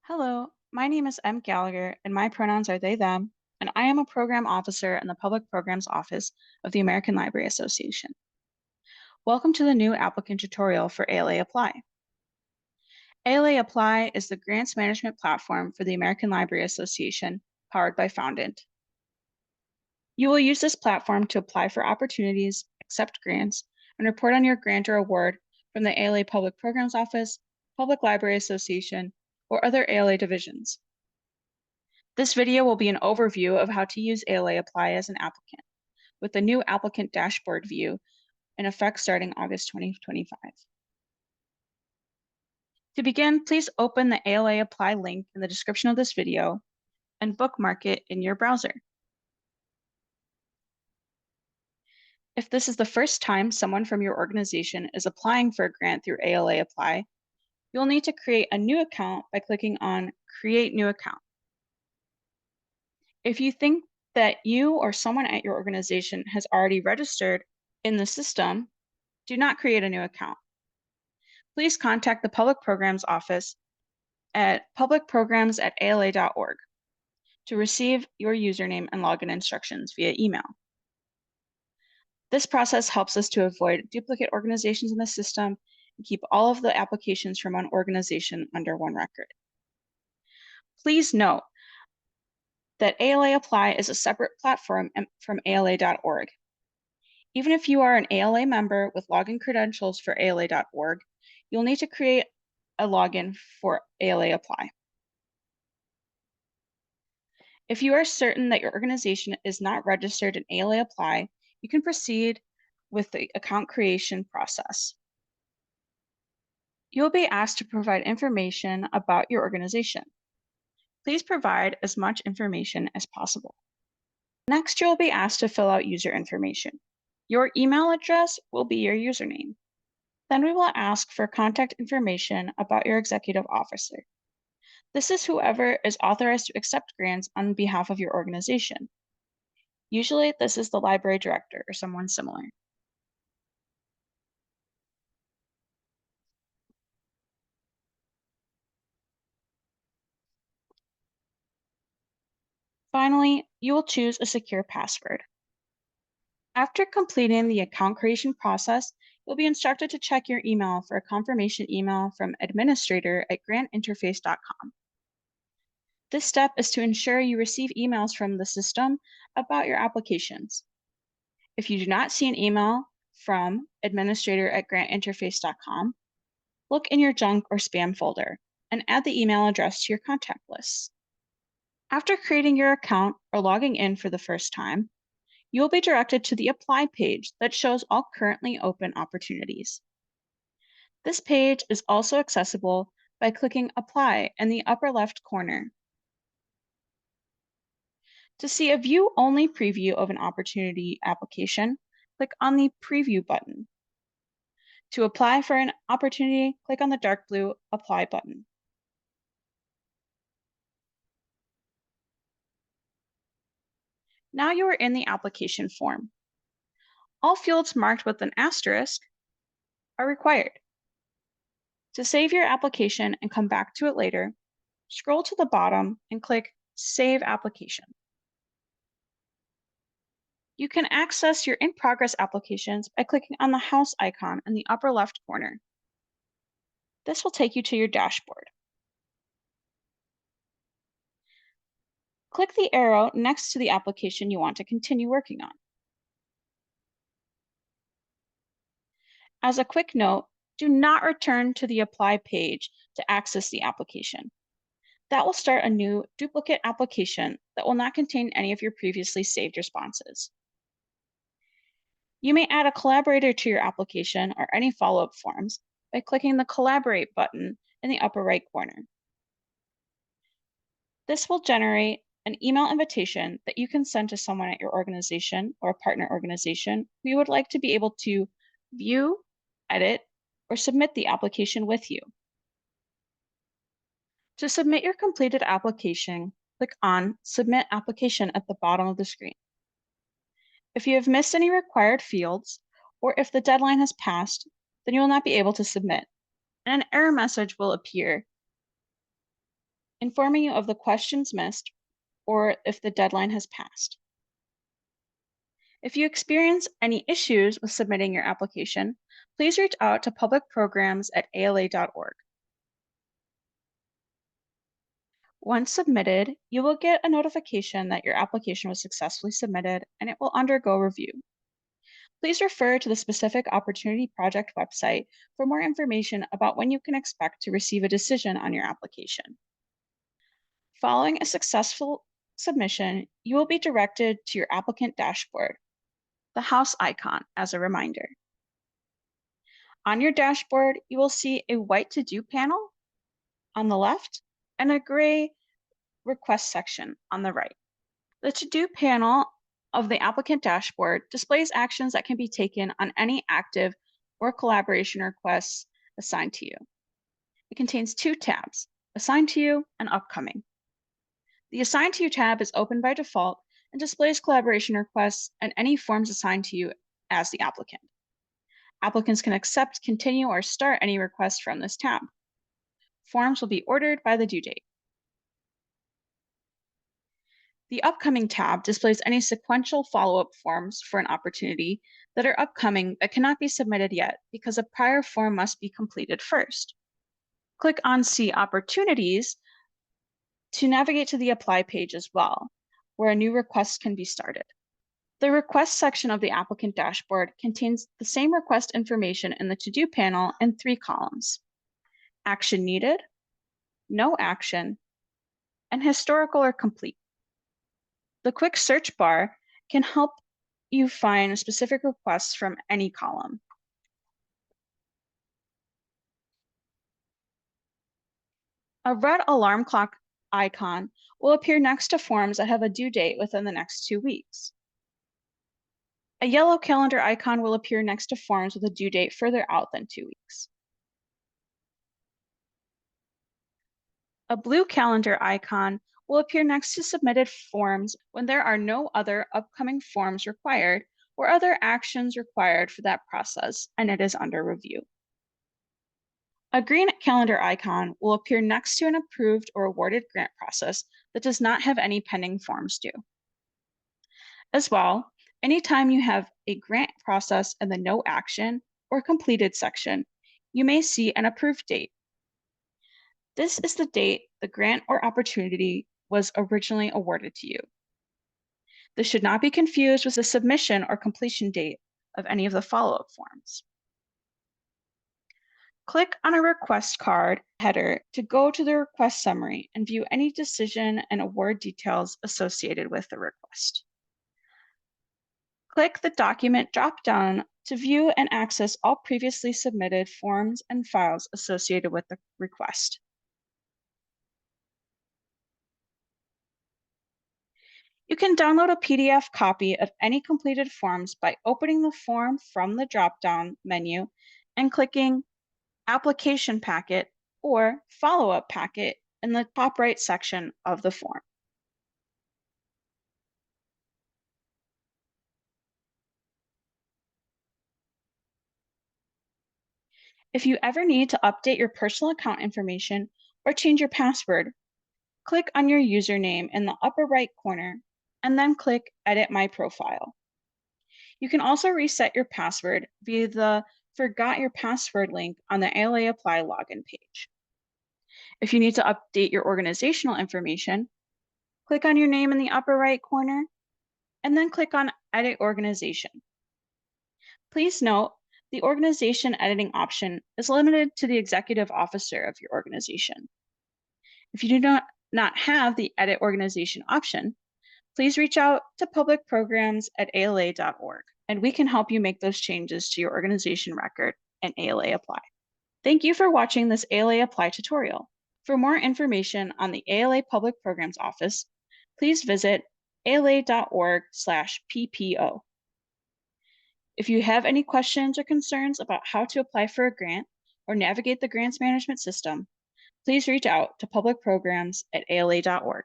Hello, my name is M. Gallagher, and my pronouns are they, them, and I am a program officer in the Public Programs Office of the American Library Association. Welcome to the new applicant tutorial for ALA Apply. ALA Apply is the grants management platform for the American Library Association, powered by Foundant. You will use this platform to apply for opportunities, accept grants, and report on your grant or award from the ALA Public Programs Office, Public Library Association, or other ALA divisions. This video will be an overview of how to use ALA Apply as an applicant, with the new applicant dashboard view in effect starting August 2025. To begin, please open the ALA Apply link in the description of this video and bookmark it in your browser. If this is the first time someone from your organization is applying for a grant through ALA Apply, you'll need to create a new account by clicking on Create New Account. If you think that you or someone at your organization has already registered in the system, do not create a new account. Please contact the Public Programs Office at publicprograms@ala.org to receive your username and login instructions via email. This process helps us to avoid duplicate organizations in the system and keep all of the applications from one organization under one record. Please note that ALA Apply is a separate platform from ala.org. Even if you are an ALA member with login credentials for ala.org, you'll need to create a login for ALA Apply. If you are certain that your organization is not registered in ALA Apply, you can proceed with the account creation process. You will be asked to provide information about your organization. Please provide as much information as possible. Next, you will be asked to fill out user information. Your email address will be your username. Then we will ask for contact information about your executive officer. This is whoever is authorized to accept grants on behalf of your organization. Usually, this is the library director or someone similar. Finally, you will choose a secure password. After completing the account creation process, you'll be instructed to check your email for a confirmation email from administrator@grantinterface.com. This step is to ensure you receive emails from the system about your applications. If you do not see an email from administrator@grantinterface.com, look in your junk or spam folder and add the email address to your contact list. After creating your account or logging in for the first time, you will be directed to the Apply page that shows all currently open opportunities. This page is also accessible by clicking Apply in the upper left corner. To see a view-only preview of an opportunity application, click on the Preview button. To apply for an opportunity, click on the dark blue Apply button. Now you are in the application form. All fields marked with an asterisk are required. To save your application and come back to it later, scroll to the bottom and click Save Application. You can access your in-progress applications by clicking on the house icon in the upper left corner. This will take you to your dashboard. Click the arrow next to the application you want to continue working on. As a quick note, do not return to the Apply page to access the application. That will start a new duplicate application that will not contain any of your previously saved responses. You may add a collaborator to your application or any follow-up forms by clicking the Collaborate button in the upper right corner. This will generate an email invitation that you can send to someone at your organization or a partner organization who you would like to be able to view, edit, or submit the application with you. To submit your completed application, click on Submit Application at the bottom of the screen. If you have missed any required fields, or if the deadline has passed, then you will not be able to submit, and an error message will appear informing you of the questions missed or if the deadline has passed. If you experience any issues with submitting your application, please reach out to publicprograms@ala.org. Once submitted, you will get a notification that your application was successfully submitted and it will undergo review. Please refer to the specific Opportunity Project website for more information about when you can expect to receive a decision on your application. Following a successful submission, you will be directed to your applicant dashboard, the house icon, as a reminder. On your dashboard, you will see a white to-do panel on the left and a gray request section on the right. The to-do panel of the applicant dashboard displays actions that can be taken on any active or collaboration requests assigned to you. It contains two tabs, Assigned to You and Upcoming. The Assigned to You tab is open by default and displays collaboration requests and any forms assigned to you as the applicant. Applicants can accept, continue, or start any requests from this tab. Forms will be ordered by the due date. The Upcoming tab displays any sequential follow-up forms for an opportunity that are upcoming but cannot be submitted yet because a prior form must be completed first. Click on See Opportunities to navigate to the Apply page as well, where a new request can be started. The Request section of the applicant dashboard contains the same request information in the To-Do panel in 3 columns: Action Needed, No Action, and Historical or Complete. The quick search bar can help you find specific requests from any column. A red alarm clock icon will appear next to forms that have a due date within the next 2 weeks. A yellow calendar icon will appear next to forms with a due date further out than 2 weeks. A blue calendar icon will appear next to submitted forms when there are no other upcoming forms required or other actions required for that process and it is under review. A green calendar icon will appear next to an approved or awarded grant process that does not have any pending forms due. As well, anytime you have a grant process in the No Action or Completed section, you may see an approved date. This is the date the grant or opportunity was originally awarded to you. This should not be confused with the submission or completion date of any of the follow-up forms. Click on a request card header to go to the request summary and view any decision and award details associated with the request. Click the Document drop-down to view and access all previously submitted forms and files associated with the request. You can download a PDF copy of any completed forms by opening the form from the drop-down menu and clicking Application Packet or Follow-up Packet in the top right section of the form. If you ever need to update your personal account information or change your password, click on your username in the upper right corner and then click Edit My Profile. You can also reset your password via the Forgot Your Password link on the ALA Apply login page. If you need to update your organizational information, click on your name in the upper right corner and then click on Edit Organization. Please note, the organization editing option is limited to the executive officer of your organization. If you do not have the Edit Organization option, please reach out to publicprograms@ala.org, and we can help you make those changes to your organization record and ALA Apply. Thank you for watching this ALA Apply tutorial. For more information on the ALA Public Programs Office, please visit ala.org/PPO. If you have any questions or concerns about how to apply for a grant or navigate the grants management system, please reach out to publicprograms@ala.org.